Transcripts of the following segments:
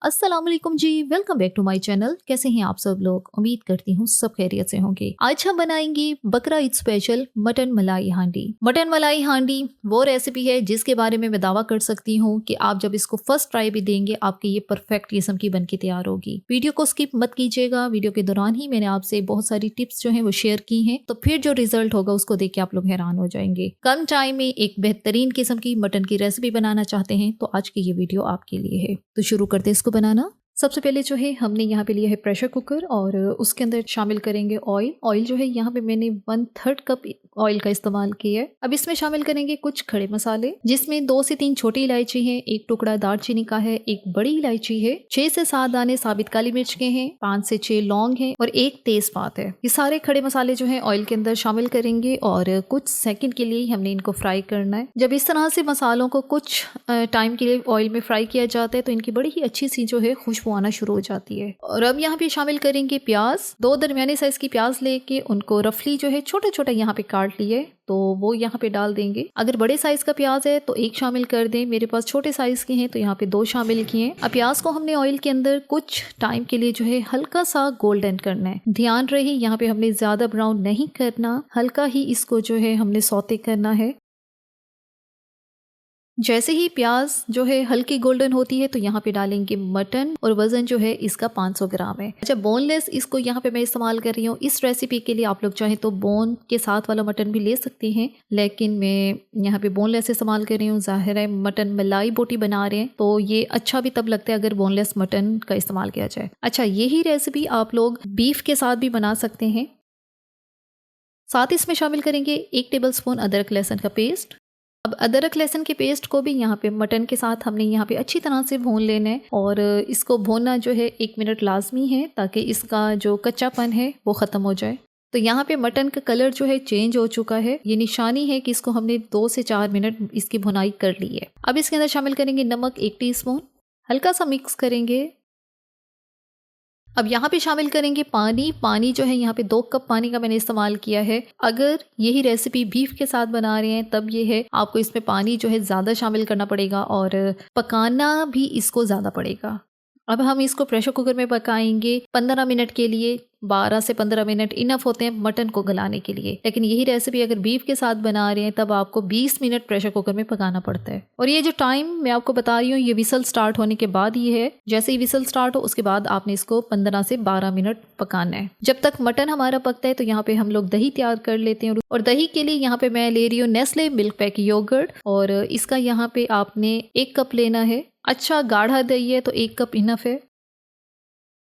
अस्सलाम वालेकुम जी, welcome back to my channel. कैसे हैं आप सब लोग? उम्मीद करती हूँ सब खैरियत से होंगे। आज हम बनाएंगे बकरा ईद स्पेशल मटन मलाई हांडी। मटन मलाई हांडी वो रेसिपी है जिसके बारे में मैं दावा कर सकती हूँ कि आप जब इसको फर्स्ट ट्राई भी देंगे आपके ये परफेक्ट किस्म की बनके तैयार होगी। वीडियो को स्किप मत कीजिएगा। वीडियो के दौरान ही मैंने आपसे बहुत सारी टिप्स जो है वो शेयर की हैं, तो फिर जो रिजल्ट होगा उसको देख के आप लोग हैरान हो जाएंगे। कम टाइम में एक बेहतरीन किस्म की मटन की रेसिपी बनाना चाहते हैं तो आज की ये वीडियो आपके लिए है। तो शुरू करते हैं इसको बनाना। सबसे पहले जो है हमने यहाँ पे लिया है प्रेशर कुकर और उसके अंदर शामिल करेंगे ऑयल। ऑयल जो है यहाँ पे मैंने 1/3 कप ऑयल का इस्तेमाल किया है। अब इसमें शामिल करेंगे कुछ खड़े मसाले, जिसमें 2 से 3 छोटी इलायची है, एक टुकड़ा दालचीनी का है, एक बड़ी इलायची है, 6 से 7 दाने साबित काली मिर्च के हैं, 5 से 6 लौंग है और एक तेजपात है। ये सारे खड़े मसाले जो है ऑयल के अंदर शामिल करेंगे और कुछ सेकंड के लिए हमने इनको फ्राई करना है। जब इस तरह से मसालों को कुछ टाइम के लिए ऑयल में फ्राई किया जाता है तो इनकी बड़ी ही अच्छी सी जो है खुशबू आना शुरू हो जाती है। और अब यहाँ पे शामिल करेंगे प्याज। 2 दरमियाने साइज की प्याज लेके उनको रफली जो है छोटे छोटे यहाँ पे काट लिए तो वो यहाँ पे डाल देंगे। अगर बड़े साइज का प्याज है तो 1 शामिल कर दें, मेरे पास छोटे साइज के हैं तो यहाँ पे 2 शामिल किए। अब प्याज को हमने ऑयल के अंदर कुछ टाइम के लिए जो है हल्का सा गोल्डन करना है। ध्यान रहे यहाँ पे हमने ज्यादा ब्राउन नहीं करना, हल्का ही इसको जो है हमने सौते करना है। जैसे ही प्याज जो है हल्की गोल्डन होती है तो यहाँ पे डालेंगे मटन और वजन जो है इसका 500 ग्राम है। अच्छा, बोनलेस इसको यहाँ पे मैं इस्तेमाल कर रही हूँ इस रेसिपी के लिए। आप लोग चाहे तो बोन के साथ वाला मटन भी ले सकते हैं, लेकिन मैं यहाँ पे बोनलेस इस्तेमाल कर रही हूँ। जाहिर है मटन मलाई बोटी बना रहे हैं तो ये अच्छा भी तब लगता है अगर बोनलेस मटन का इस्तेमाल किया जाए। अच्छा, यही रेसिपी आप लोग बीफ के साथ भी बना सकते हैं। साथ इसमें शामिल करेंगे 1 टेबल स्पून अदरक लहसुन का पेस्ट। अब अदरक लहसुन के पेस्ट को भी यहाँ पे मटन के साथ हमने यहाँ पे अच्छी तरह से भून लेना है और इसको भूनना जो है 1 मिनट लाजमी है ताकि इसका जो कच्चापन है वो ख़त्म हो जाए। तो यहाँ पे मटन का कलर जो है चेंज हो चुका है, ये निशानी है कि इसको हमने 2 से 4 मिनट इसकी भुनाई कर ली है। अब इसके अंदर शामिल करेंगे नमक 1 टीस्पून, हल्का सा मिक्स करेंगे। अब यहाँ पे शामिल करेंगे पानी। पानी जो है यहाँ पे 2 कप पानी का मैंने इस्तेमाल किया है। अगर यही रेसिपी बीफ के साथ बना रहे हैं तब ये है आपको इसमें पानी जो है ज़्यादा शामिल करना पड़ेगा और पकाना भी इसको ज़्यादा पड़ेगा। अब हम इसको प्रेशर कुकर में पकाएंगे 15 मिनट के लिए। 12 से 15 मिनट इनफ होते हैं मटन को गलाने के लिए, लेकिन यही रेसिपी अगर बीफ के साथ बना रहे हैं तब आपको 20 मिनट प्रेशर कुकर में पकाना पड़ता है। और ये जो टाइम मैं आपको बता रही हूँ ये विसल स्टार्ट होने के बाद ही है। जैसे ही विसल स्टार्ट हो उसके बाद आपने इसको 15 से 12 मिनट पकाना है। जब तक मटन हमारा पकता है तो यहाँ पे हम लोग दही तैयार कर लेते हैं और दही के लिए यहाँ पे मैं ले रही हूँ नेस्ले MilkPak योगर्ट और इसका यहाँ पे आपने 1 कप लेना है। अच्छा गाढ़ा दही है तो 1 कप इनफ है।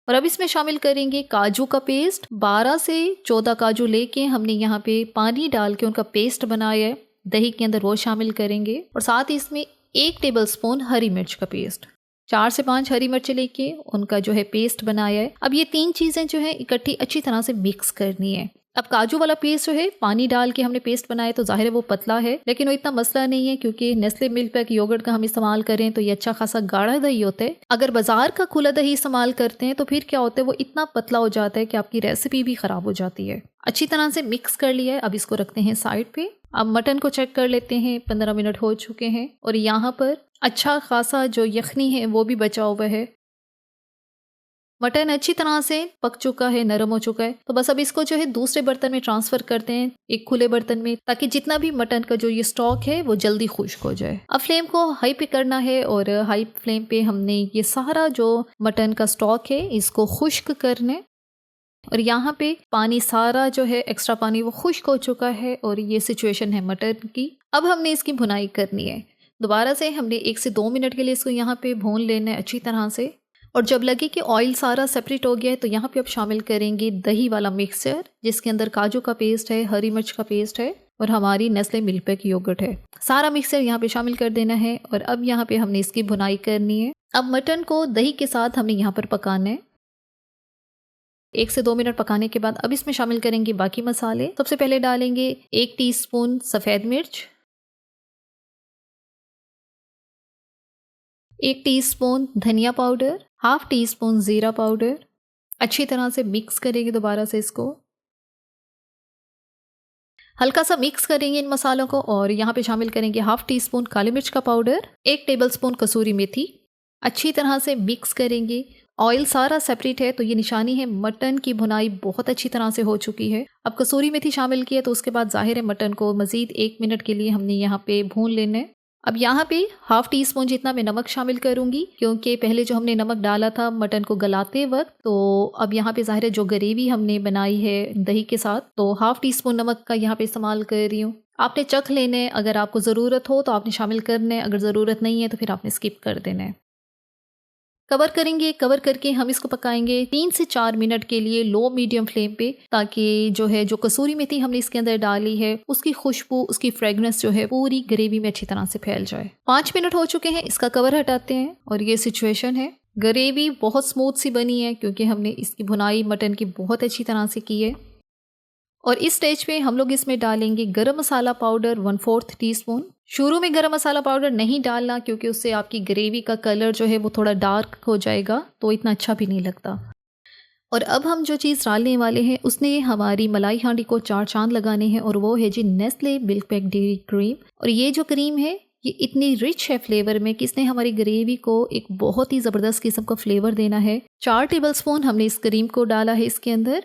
और अब इसमें शामिल करेंगे काजू का पेस्ट। 12 से 14 काजू लेके हमने यहाँ पे पानी डाल के उनका पेस्ट बनाया है, दही के अंदर वो शामिल करेंगे। और साथ ही इसमें 1 टेबल स्पून हरी मिर्च का पेस्ट, 4 से 5 हरी मिर्च लेके उनका जो है पेस्ट बनाया है। अब ये 3 चीज़ें जो है इकट्ठी अच्छी तरह से मिक्स करनी है। अब काजू वाला पेस्ट जो है पानी डाल के हमने पेस्ट बनाया तो जाहिर है वो पतला है, लेकिन वो इतना मसला नहीं है क्योंकि नेस्ले MilkPak योगर्ट का हम इस्तेमाल करें तो ये अच्छा खासा गाढ़ा दही होता है। अगर बाजार का खुला दही इस्तेमाल करते हैं तो फिर क्या होता है वो इतना पतला हो जाता है कि आपकी रेसिपी भी खराब हो जाती है। अच्छी तरह से मिक्स कर लिया है, अब इसको रखते हैं साइड पे। अब मटन को चेक कर लेते हैं, 15 मिनट हो चुके हैं और यहाँ पर अच्छा खासा जो यखनी है वो भी बचा हुआ है। मटन अच्छी तरह से पक चुका है, नरम हो चुका है। तो बस अब इसको जो है दूसरे बर्तन में ट्रांसफर करते हैं, एक खुले बर्तन में, ताकि जितना भी मटन का जो ये स्टॉक है वो जल्दी खुश्क हो जाए। अब फ्लेम को हाई पे करना है और हाई फ्लेम पे हमने ये सारा जो मटन का स्टॉक है इसको खुश्क करने। और यहाँ पे पानी सारा जो है एक्स्ट्रा पानी वो खुश्क हो चुका है और ये सिचुएशन है मटन की। अब हमने इसकी भुनाई करनी है। दोबारा से हमने 1 से 2 मिनट के लिए इसको यहाँ पे भून लेना है अच्छी तरह से। और जब लगे कि ऑयल सारा सेपरेट हो गया है तो यहाँ पे अब शामिल करेंगे दही वाला मिक्सचर, जिसके अंदर काजू का पेस्ट है, हरी मिर्च का पेस्ट है और हमारी नेस्ले MilkPak योगर्ट है। सारा मिक्सचर यहाँ पे शामिल कर देना है और अब यहाँ पे हमने इसकी भुनाई करनी है। अब मटन को दही के साथ हमने यहाँ पर पकाना है। 1 से 2 मिनट पकाने के बाद अब इसमें शामिल करेंगे बाकी मसाले। सबसे पहले डालेंगे 1 टीस्पून सफ़ेद मिर्च, 1 टीस्पून धनिया पाउडर, हाफ टीस्पून ज़ीरा पाउडर। अच्छी तरह से मिक्स करेंगे दोबारा से इसको। हल्का सा मिक्स करेंगे इन मसालों को और यहाँ पे शामिल करेंगे हाफ टी स्पून काली मिर्च का पाउडर, 1 टेबल स्पून कसूरी मेथी। अच्छी तरह से मिक्स करेंगे। ऑयल सारा सेपरेट है तो ये निशानी है मटन की भुनाई बहुत अच्छी तरह से हो चुकी है। अब कसूरी मेथी शामिल की है तो उसके बाद जाहिर है मटन को मज़ीद 1 मिनट के लिए हमने यहाँ पे भून लेना है। अब यहाँ पे हाफ टी स्पून जितना मैं नमक शामिल करूंगी, क्योंकि पहले जो हमने नमक डाला था मटन को गलाते वक्त, तो अब यहाँ पे जाहिर है जो ग्रेवी हमने बनाई है दही के साथ, तो हाफ टी स्पून नमक का यहाँ पे इस्तेमाल कर रही हूँ। आपने चख लेने हैं, अगर आपको ज़रूरत हो तो आपने शामिल करना है, अगर ज़रूरत नहीं है तो फिर आपने स्किप कर देना है। कवर करेंगे, कवर करके हम इसको पकाएंगे 3 से 4 मिनट के लिए लो मीडियम फ्लेम पे, ताकि जो है जो कसूरी मेथी हमने इसके अंदर डाली है उसकी खुशबू, उसकी फ्रेगनेंस जो है पूरी ग्रेवी में अच्छी तरह से फैल जाए। 5 मिनट हो चुके हैं, इसका कवर हटाते हैं और ये सिचुएशन है। ग्रेवी बहुत स्मूथ सी बनी है क्योंकि हमने इसकी भुनाई मटन की बहुत अच्छी तरह से की है। और इस स्टेज पे हम लोग इसमें डालेंगे गरम मसाला पाउडर 1/4 टीस्पून। शुरू में गरम मसाला पाउडर नहीं डालना क्योंकि उससे आपकी ग्रेवी का कलर जो है वो थोड़ा डार्क हो जाएगा, तो इतना अच्छा भी नहीं लगता। और अब हम जो चीज़ डालने वाले हैं उसने हमारी मलाई हांडी को 4 चांद लगाने हैं, और वो है जी नेस्ले मिल्कपैक डेयरी क्रीम। और ये जो क्रीम है ये इतनी रिच है फ्लेवर में कि इसने हमारी ग्रेवी को एक बहुत ही ज़बरदस्त किस्म का फ्लेवर देना है। 4 टेबलस्पून हमने इस क्रीम को डाला है इसके अंदर।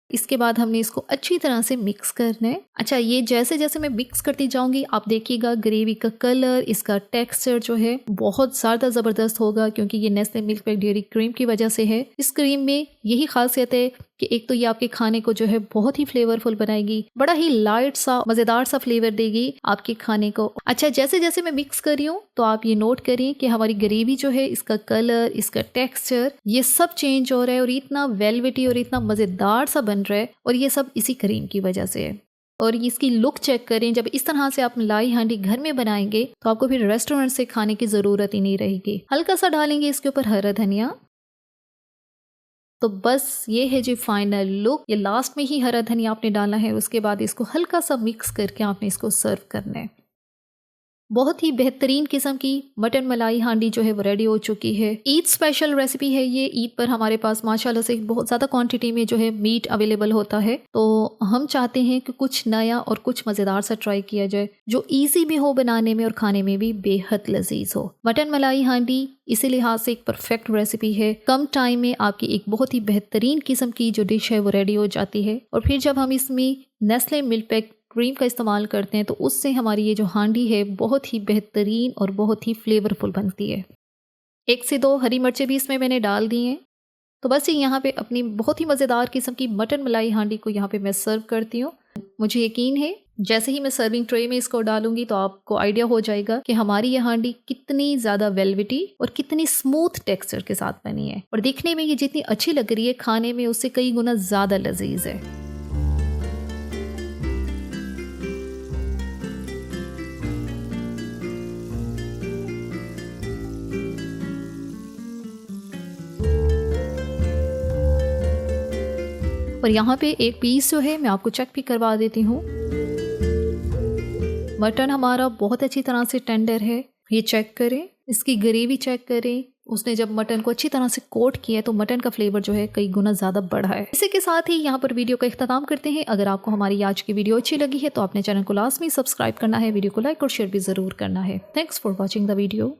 इसके बाद हमने इसको अच्छी तरह से मिक्स करना है। अच्छा, ये जैसे जैसे मैं मिक्स करती जाऊंगी आप देखिएगा ग्रेवी का कलर, इसका टेक्सचर जो है बहुत ज़्यादा ज़बरदस्त होगा, क्योंकि ये नेस्ले मिल्कपैक डेयरी क्रीम की वजह से है। इस क्रीम में यही खासियत है कि एक तो ये आपके खाने को जो है बहुत ही फ्लेवरफुल बनाएगी, बड़ा ही लाइट सा मज़ेदार सा फ्लेवर देगी आपके खाने को। अच्छा, जैसे जैसे मैं मिक्स कर रही हूँ तो आप ये नोट करिए कि हमारी ग्रेवी जो है, इसका कलर, इसका टेक्सचर, ये सब चेंज हो रहा है और इतना वेलवेटी और इतना मज़ेदार सा बन रहा है, और ये सब इसी क्रीम की वजह से है। और इसकी लुक चेक करें, जब इस तरह से आप मलाई हांडी घर में बनाएंगे तो आपको फिर रेस्टोरेंट से खाने की ज़रूरत ही नहीं रहेगी। हल्का सा डालेंगे इसके ऊपर हरा धनिया। तो बस ये है जी फाइनल लुक। ये लास्ट में ही हरा धनिया आपने डालना है, उसके बाद इसको हल्का सा मिक्स करके आपने इसको सर्व करना है। बहुत ही बेहतरीन किस्म की मटन मलाई हांडी जो है वो रेडी हो चुकी है। ईद स्पेशल रेसिपी है ये। ईद पर हमारे पास माशाल्लाह से बहुत ज़्यादा क्वांटिटी में जो है मीट अवेलेबल होता है, तो हम चाहते हैं कि कुछ नया और कुछ मज़ेदार सा ट्राई किया जाए जो ईजी भी हो बनाने में और खाने में भी बेहद लजीज हो। मटन मलाई हांडी इसी लिहाज से एक परफेक्ट रेसिपी है। कम टाइम में आपकी एक बहुत ही बेहतरीन किस्म की जो डिश है वो रेडी हो जाती है, और फिर जब हम इसमें नेस्ले मिल्कपैक क्रीम का इस्तेमाल करते हैं तो उससे हमारी ये जो हांडी है बहुत ही बेहतरीन और बहुत ही फ्लेवरफुल बनती है। 1 से 2 हरी मिर्चें भी इसमें मैंने डाल दी हैं। तो बस ये यहाँ पे अपनी बहुत ही मज़ेदार किस्म की मटन मलाई हांडी को यहाँ पे मैं सर्व करती हूँ। मुझे यकीन है जैसे ही मैं सर्विंग ट्रे में इसको डालूंगी तो आपको आइडिया हो जाएगा कि हमारी ये हांडी कितनी ज़्यादा वेलवेटी और कितनी स्मूथ टेक्सचर के साथ बनी है, और दिखने में ये जितनी अच्छी लग रही है खाने में उससे कई गुना ज़्यादा लजीज है। और यहाँ पे एक पीस जो है मैं आपको चेक भी करवा देती हूँ। मटन हमारा बहुत अच्छी तरह से टेंडर है, ये चेक करें, इसकी ग्रेवी चेक करें। उसने जब मटन को अच्छी तरह से कोट किया तो मटन का फ्लेवर जो है कई गुना ज़्यादा बढ़ा है। इसी के साथ ही यहाँ पर वीडियो का इख्तिताम करते हैं। अगर आपको हमारी आज की वीडियो अच्छी लगी है तो अपने चैनल को लाजमी सब्सक्राइब करना है, वीडियो को लाइक और शेयर भी ज़रूर करना है। Thanks for watching the video.